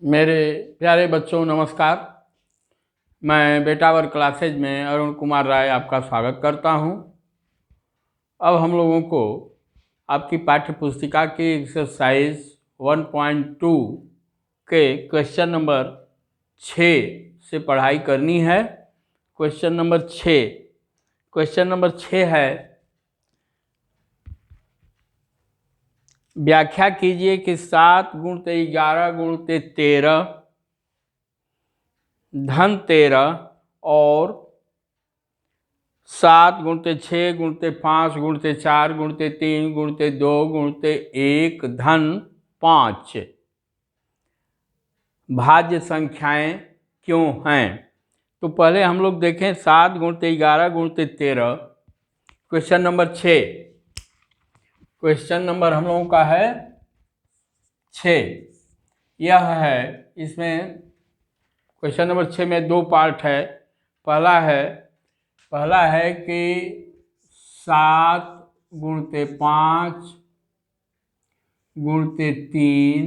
मेरे प्यारे बच्चों नमस्कार। मैं बेटावर क्लासेज में अरुण कुमार राय आपका स्वागत करता हूं। अब हम लोगों को आपकी पाठ्य पुस्तिका की एक्सरसाइज 1.2 के क्वेश्चन नंबर 6 से पढ़ाई करनी है। क्वेश्चन नंबर 6 है, व्याख्या कीजिए कि 7 × 11 × 13 धन 13 और 7 × 6 × 5 × 4 × 3 × 2 × 1 धन 5 भाज्य संख्याएं क्यों हैं। तो पहले हम लोग देखें 7 × 11 × 13 क्वेश्चन नंबर 6। क्वेश्चन नंबर हम लोगों का है 6। यह है, इसमें क्वेश्चन नंबर 6 में 2 पार्ट है। पहला है कि 7 × 5 × 3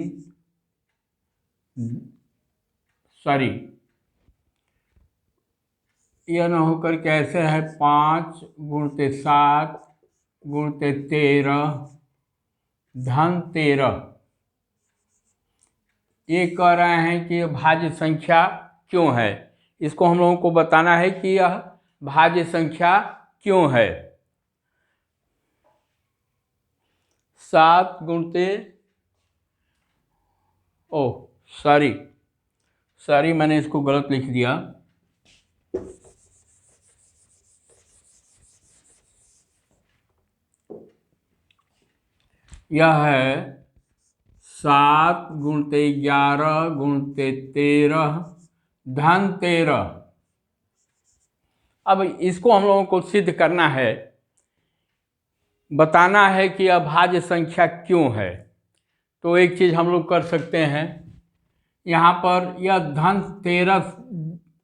यह ना होकर कैसे है 5 × 7 × 13 धन 13। ये कह रहे हैं कि यह भाज्य संख्या क्यों है। इसको हम लोगों को बताना है कि यह भाज्य संख्या क्यों है। 7 मैंने इसको गलत लिख दिया। यह है 7 × 11 × 13 धन 13। अब इसको हम लोगों को सिद्ध करना है, बताना है कि यह भाज्य संख्या क्यों है। तो एक चीज़ हम लोग कर सकते हैं, यहाँ पर यह धन 13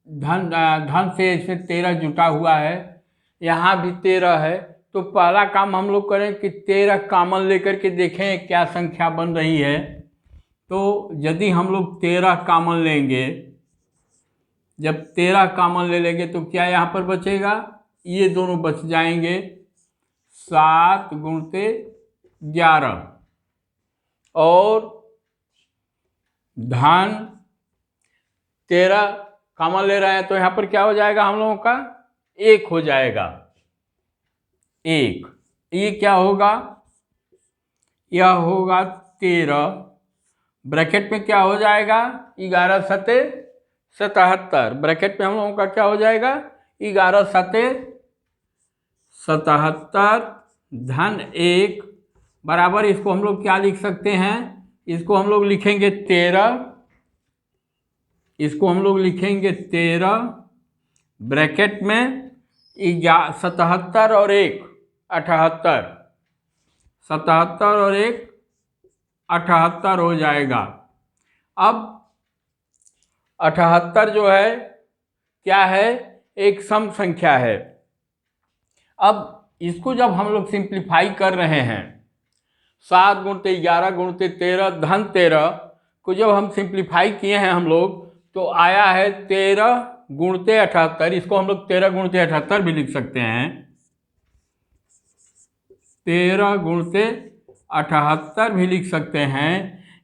धन से इसमें 13 जुटा हुआ है, यहाँ भी 13 है। तो पहला काम हम लोग करें कि 13 कॉमन लेकर के देखें क्या संख्या बन रही है। तो यदि हम लोग 13 कॉमन लेंगे, जब 13 कॉमन ले लेंगे तो क्या यहाँ पर बचेगा, ये दोनों बच जाएंगे। 7 × 11 और धन 13 कॉमन ले रहे हैं, तो यहाँ पर क्या हो जाएगा हम लोगों का 1 हो जाएगा। 1 ये क्या होगा, यह होगा 13 ब्रैकेट में क्या हो जाएगा 11 × 7 77। ब्रैकेट में हम लोगों का क्या हो जाएगा 11 × 7 77 धन 1 बराबर, इसको हम लोग क्या लिख सकते हैं, इसको हम लोग लिखेंगे 13, इसको हम लोग लिखेंगे 13 ब्रैकेट में 77 और 1 78, 77 और 1 78 हो जाएगा। अब 78 जो है क्या है, एक सम संख्या है। अब इसको जब हम लोग सिंप्लीफाई कर रहे हैं, 7 × 11 × 13 धन 13 को जब हम सिंप्लीफाई किए हैं हम लोग, तो आया है 13 × 78। इसको हम लोग 13 × 78 भी लिख सकते हैं, 13 × 78 भी लिख सकते हैं।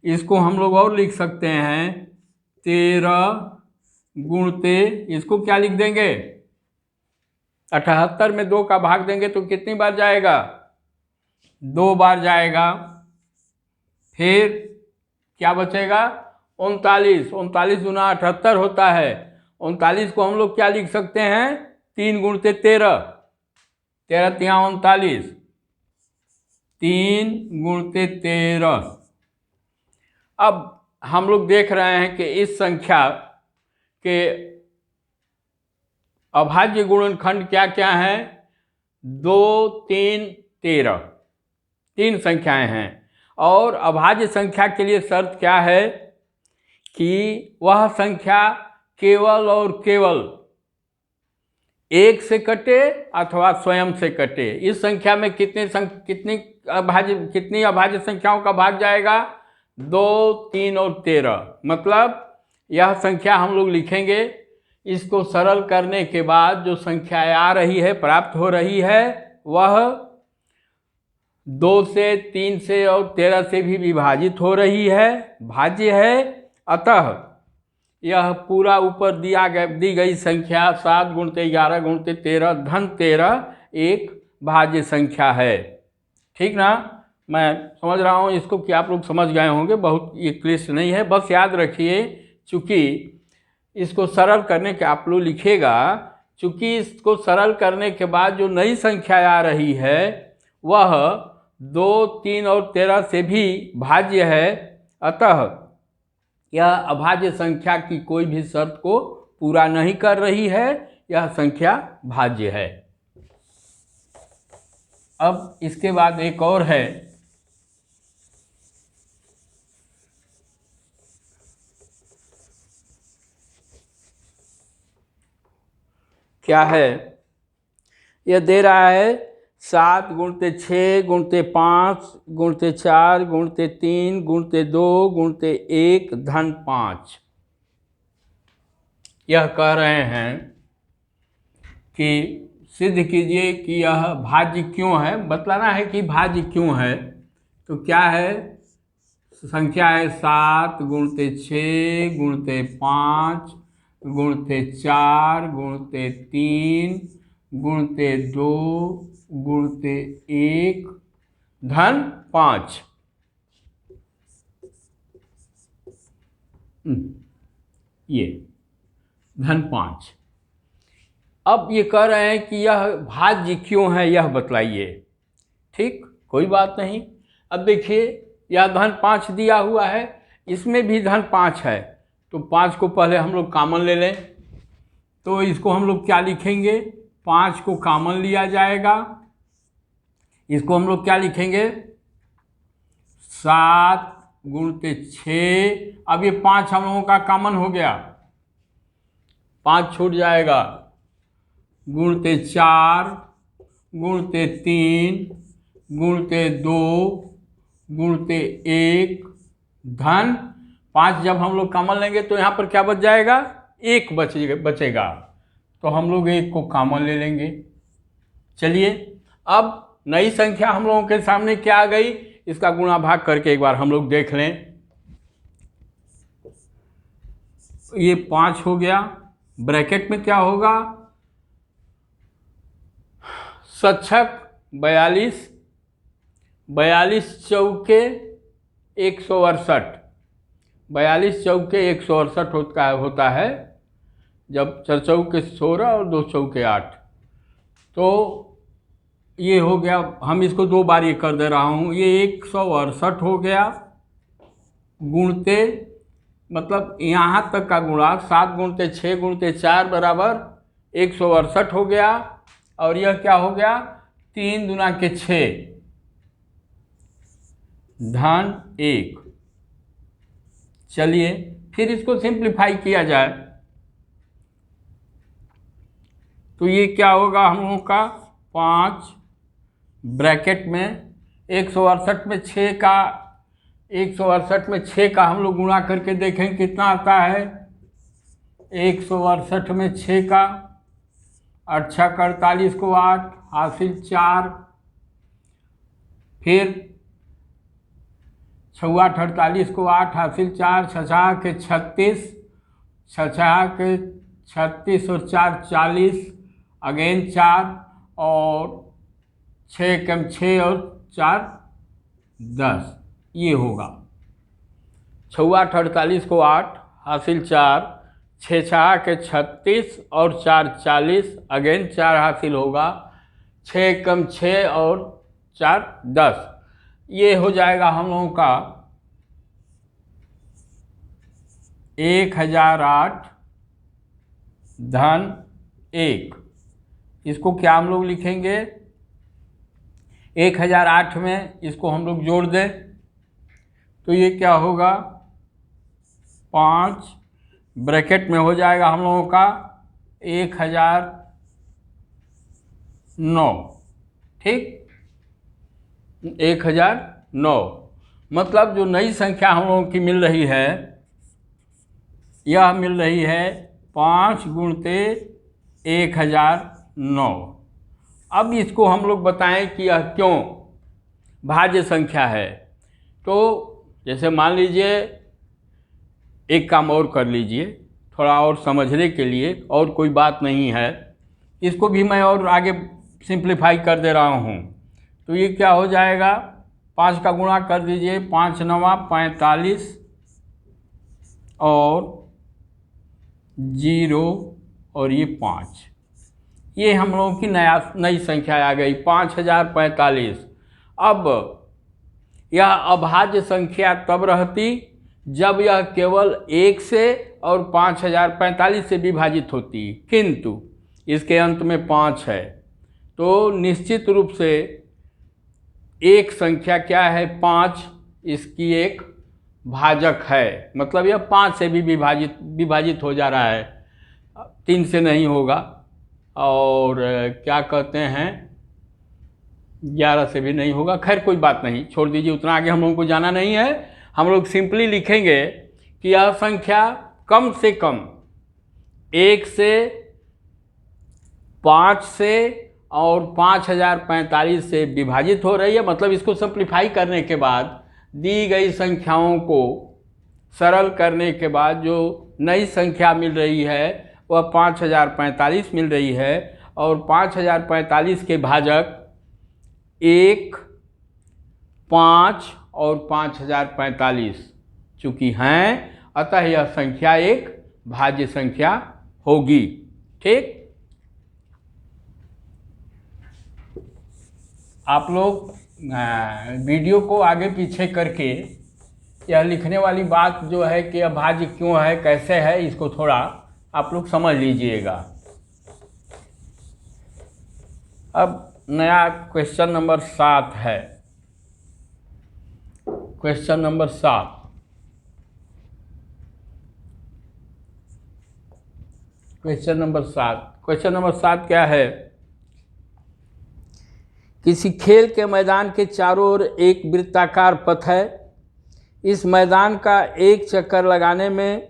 इसको हम लोग और लिख सकते हैं 13 × इसको क्या लिख देंगे, 78 में 2 का भाग देंगे तो कितनी बार जाएगा, 2 बार जाएगा। फिर क्या बचेगा 39 दूना 78 होता है। 39 को हम लोग क्या लिख सकते हैं 3 × 13 13 × 39 3 × 13। अब हम लोग देख रहे हैं कि इस संख्या के अभाज्य गुणनखंड क्या क्या हैं, 2 3 13 3 संख्याएं हैं। और अभाज्य संख्या के लिए शर्त क्या है कि वह संख्या केवल और केवल 1 से कटे अथवा स्वयं से कटे। इस संख्या में कितनी अभाज्य संख्याओं का भाग जाएगा, 2, 3 और 13, मतलब यह संख्या हम लोग लिखेंगे। इसको सरल करने के बाद जो संख्या आ रही है, प्राप्त हो रही है, वह 2 से, 3 से और 13 से भी विभाजित हो रही है, भाज्य है। अतः यह पूरा ऊपर दी गई संख्या 7 × 11 × 13 धन 13 एक भाज्य संख्या है। ठीक ना? मैं समझ रहा हूँ इसको कि आप लोग समझ गए होंगे, बहुत ये क्लिष्ट नहीं है। बस याद रखिए, चूँकि इसको सरल करने के आप लोग लिखेगा, चूँकि इसको सरल करने के बाद जो नई संख्या आ रही है वह 2, 3 और 13 से भी भाज्य है। अतः यह अभाज्य संख्या की कोई भी शर्त को पूरा नहीं कर रही है, यह संख्या भाज्य है। अब इसके बाद एक और है, क्या है? यह दे रहा है 7 × 6 × 5 × 4 × 3 × 2 × 1 धन 5। यह कह रहे हैं कि सिद्ध कीजिए कि यह भाज्य क्यों है, बतलाना है कि भाज्य क्यों है। तो क्या है? संख्या है 7 × 6 × 5 × 4 × 3 × 2 × 1 धन 5। ये धन 5। अब ये कह रहे हैं कि यह भाज्य क्यों है, यह बतलाइए। ठीक, कोई बात नहीं। अब देखिए, यह धन 5 दिया हुआ है, इसमें भी धन 5 है, तो 5 को पहले हम लोग कॉमन ले लें। तो इसको हम लोग क्या लिखेंगे? 5 को कॉमन लिया जाएगा, इसको हम लोग क्या लिखेंगे? 7 × 6। अब ये 5 हम लोगों का कॉमन हो गया, 5 छूट जाएगा, × 4 × 3 × 2 × 1 धन 5। जब हम लोग कॉमन लेंगे तो यहाँ पर क्या बच जाएगा? 1 बचेगा, तो हम लोग 1 को कॉमन ले लेंगे। चलिए, अब नई संख्या हम लोगों के सामने क्या आ गई, इसका गुणा भाग करके एक बार हम लोग देख लें। ये 5 हो गया, ब्रैकेट में क्या होगा? सच्छक 42, 42 चौके 168, 42 चौके 168 होता है, जब 4 चौके 16 और 2 चौके 8। तो ये हो गया, हम इसको 2 बार ये कर दे रहा हूँ, ये 168 हो गया, गुणते, मतलब यहाँ तक का गुणा 7 × 6 × 4 बराबर 168 हो गया। और यह क्या हो गया? 3 × 6 धन 1। चलिए, फिर इसको सिंप्लीफाई किया जाए तो ये क्या होगा हम लोगों का? 5 ब्रैकेट में 168 में 6 का, 168 में 6 का हम लोग गुणा करके देखें कितना आता है। 168 में 6 का, 8 × 48 को 8 हासिल 4, फिर 6 × 8 48 को 8 हासिल 4, 6 के 36, 6 के 36 और 4 40, अगेन 4 और 6 कम 6 और 4 10, ये होगा। 6 × 8 48 को 8 हासिल 4, 6 के 36 और 4 40, अगेन 4 हासिल होगा, 6 कम 6 और 4 10, ये हो जाएगा हम लोगों का 1008 धन 1। इसको क्या हम लोग लिखेंगे? 1008 में इसको हम लोग जोड़ दें तो ये क्या होगा? 5 ब्रैकेट में हो जाएगा हम लोगों का 1009। ठीक, 1009 मतलब जो नई संख्या हम लोगों की मिल रही है, यह मिल रही है 5 गुणते 1009। अब इसको हम लोग बताएं कि यह क्यों भाज्य संख्या है। तो जैसे मान लीजिए, एक काम और कर लीजिए थोड़ा और समझने के लिए, और कोई बात नहीं है, इसको भी मैं और आगे सिंप्लीफाई कर दे रहा हूँ। तो ये क्या हो जाएगा, 5 का गुणा कर दीजिए, 5 नवा 45 और 0 और ये 5, ये हम लोगों की नई संख्या आ गई 5045। अब यह अभाज्य संख्या तब रहती जब यह केवल 1 से और 5045 से विभाजित होती, किंतु इसके अंत में 5 है, तो निश्चित रूप से एक संख्या क्या है, 5, इसकी एक भाजक है। मतलब यह 5 से भी विभाजित हो जा रहा है, 3 से नहीं होगा, और क्या कहते हैं 11 से भी नहीं होगा। खैर कोई बात नहीं, छोड़ दीजिए, उतना आगे हम लोगों को जाना नहीं है। हम लोग सिंपली लिखेंगे कि यह संख्या कम से कम 1 से 5 से और 5045 से विभाजित हो रही है। मतलब इसको सिंप्लीफाई करने के बाद, दी गई संख्याओं को सरल करने के बाद जो नई संख्या मिल रही है वह 5045 मिल रही है, और 5045 के भाजक 1, 5 और 5045 चूँकि हैं, अतः यह संख्या एक भाज्य संख्या होगी। ठीक, आप लोग वीडियो को आगे पीछे करके यह लिखने वाली बात जो है कि यह भाज्य क्यों है, कैसे है, इसको थोड़ा आप लोग समझ लीजिएगा। अब नया क्वेश्चन नंबर 7 है। क्वेश्चन नंबर 7, क्वेश्चन नंबर 7 क्या है, किसी खेल के मैदान के चारों ओर एक वृत्ताकार पथ है। इस मैदान का एक चक्कर लगाने में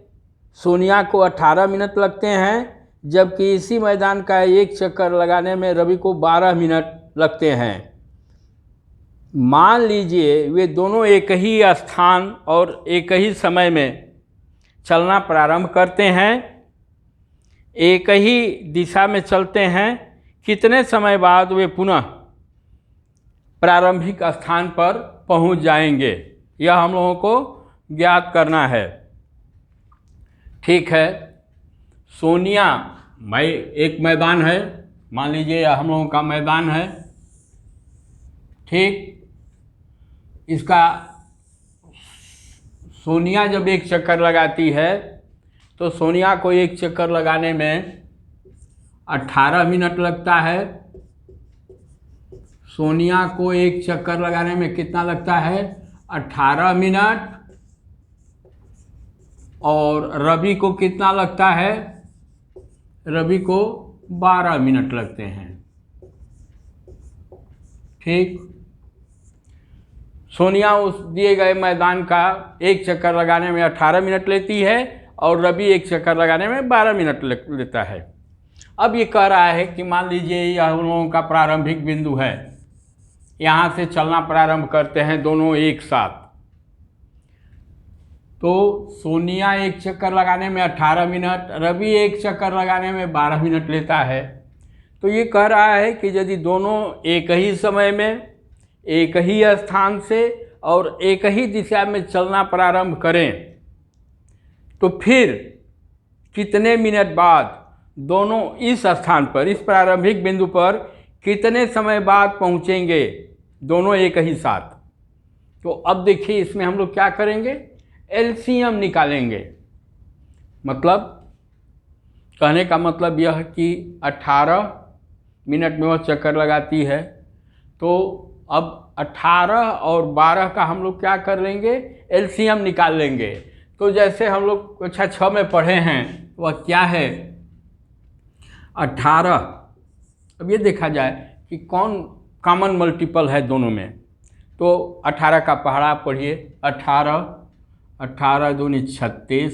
सोनिया को 18 मिनट लगते हैं, जबकि इसी मैदान का एक चक्कर लगाने में रवि को 12 मिनट लगते हैं। मान लीजिए वे दोनों एक ही स्थान और एक ही समय में चलना प्रारंभ करते हैं, एक ही दिशा में चलते हैं। कितने समय बाद वे पुनः प्रारंभिक स्थान पर पहुंच जाएंगे, यह हम लोगों को ज्ञात करना है। ठीक है, सोनिया एक मैदान है, मान लीजिए यह हम लोगों का मैदान है। ठीक, इसका सोनिया जब एक चक्कर लगाती है तो सोनिया को एक चक्कर लगाने में 18 मिनट लगता है। सोनिया को एक चक्कर लगाने में कितना लगता है, 18 मिनट। और रवि को कितना लगता है, रवि को 12 मिनट लगते हैं। ठीक, सोनिया उस दिए गए मैदान का एक चक्कर लगाने में 18 मिनट लेती है और रवि एक चक्कर लगाने में 12 मिनट लेता है। अब ये कह रहा है कि मान लीजिए यह उन लोगों का प्रारंभिक बिंदु है, यहाँ से चलना प्रारंभ करते हैं दोनों एक साथ। तो सोनिया एक चक्कर लगाने में 18 मिनट, रवि एक चक्कर लगाने में 12 मिनट लेता है। तो ये कह रहा है कि यदि दोनों एक ही समय में, एक ही स्थान से और एक ही दिशा में चलना प्रारंभ करें, तो फिर कितने मिनट बाद दोनों इस स्थान पर, इस प्रारंभिक बिंदु पर कितने समय बाद पहुंचेंगे, दोनों एक ही साथ। तो अब देखिए इसमें हम लोग क्या करेंगे, एलसीएम निकालेंगे। मतलब कहने का मतलब यह कि 18 मिनट में वह चक्कर लगाती है, तो अब 18 और 12 का हम लोग क्या कर लेंगे, एलसीएम निकाल लेंगे। तो जैसे हम लोग कक्षा 6 में पढ़े हैं, वह क्या है, 18। अब ये देखा जाए कि कौन कॉमन मल्टीपल है दोनों में, तो 18 का पहाड़ा पढ़िए। 18, 18 दूनी 36,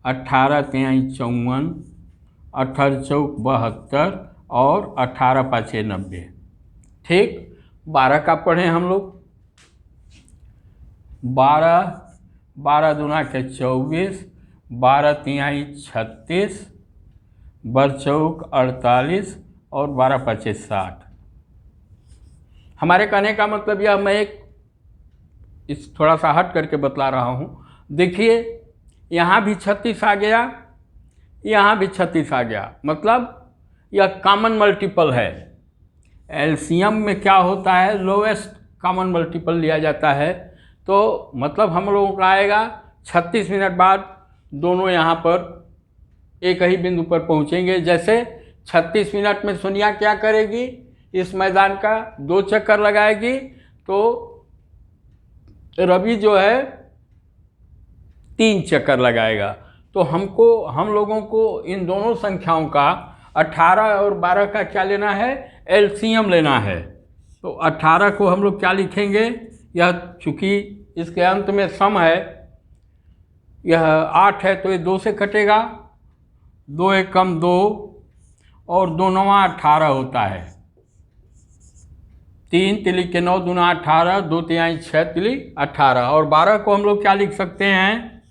18 तिहाई 54, 18 चौक 72 और 18 पाँचे 90। ठीक। 12 का पढ़ें हम लोग। 12, 12 दूना के 24, 12 तिहाई 36, बर चौक 48 और 12 पाँचे 60। हमारे कहने का मतलब यह, मैं एक इस थोड़ा सा हट करके बतला रहा हूँ। देखिए यहाँ भी 36 आ गया, यहाँ भी 36 आ गया, मतलब यह कॉमन मल्टीपल है। एलसीएम में क्या होता है, लोवेस्ट कॉमन मल्टीपल लिया जाता है। तो मतलब हम लोगों का आएगा 36 मिनट बाद दोनों यहाँ पर एक ही बिंदु पर पहुँचेंगे। जैसे 36 मिनट में सोनिया क्या करेगी, इस मैदान का 2 चक्कर लगाएगी, तो रवि जो है 3 चक्कर लगाएगा। तो हम लोगों को इन दोनों संख्याओं का 18 और 12 का क्या लेना है, एलसीएम लेना है। तो 18 को हम लोग क्या लिखेंगे, यह चूँकि इसके अंत में सम है, यह 8 है तो ये 2 से कटेगा, 2 एक कम 2 और 2 नवा 18 होता है। 3 तिली के 9 दूना 18, 2 तिहाई 6 तिली 18। और 12 को हम लोग क्या लिख सकते हैं,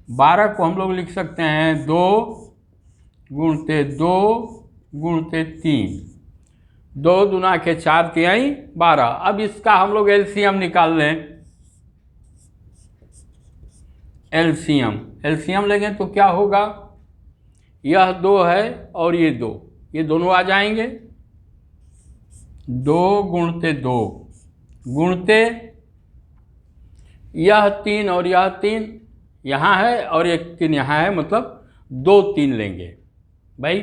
12 को हम लोग लिख सकते हैं 2 गुणते 2 गुणते 3, 2 दूना के 4 तिहाई 12। अब इसका हम लोग एलसीएम निकाल लें। एलसीएम लेंगे तो क्या होगा, यह 2 है और ये 2, ये दोनों आ जाएंगे। 2 गुणते 2 गुणते यह 3 और यह 3 यहाँ है और एक 3 यहाँ है, मतलब 2 3 लेंगे। भाई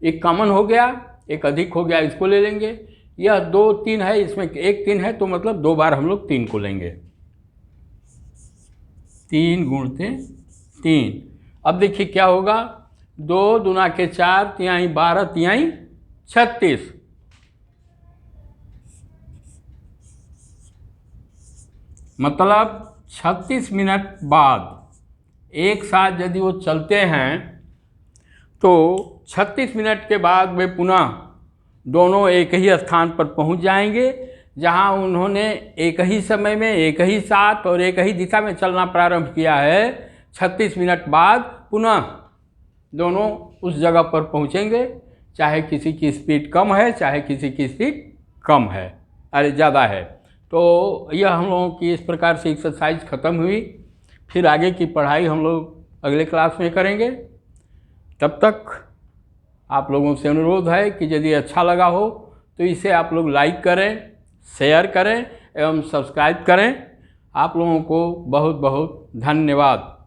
एक कॉमन हो गया, एक अधिक हो गया, इसको ले लेंगे। यह 2 3 है, इसमें एक 3 है, तो मतलब 2 बार हम लोग 3 को लेंगे। 3 गुणते 3। अब देखिए क्या होगा, 2 दूना के 4 तिहाई 12 तिहाई 36। मतलब 36 मिनट बाद एक साथ यदि वो चलते हैं तो 36 मिनट के बाद वे पुनः दोनों एक ही स्थान पर पहुंच जाएंगे, जहां उन्होंने एक ही समय में, एक ही साथ और एक ही दिशा में चलना प्रारंभ किया है। 36 मिनट बाद पुनः दोनों उस जगह पर पहुंचेंगे, चाहे किसी की स्पीड कम है, चाहे किसी की स्पीड कम है, अरे ज़्यादा है। तो यह हम लोगों की इस प्रकार से एक्सरसाइज ख़त्म हुई। फिर आगे की पढ़ाई हम लोग अगले क्लास में करेंगे। तब तक आप लोगों से अनुरोध है कि यदि अच्छा लगा हो तो इसे आप लोग लाइक करें, शेयर करें एवं सब्सक्राइब करें। आप लोगों को बहुत बहुत धन्यवाद।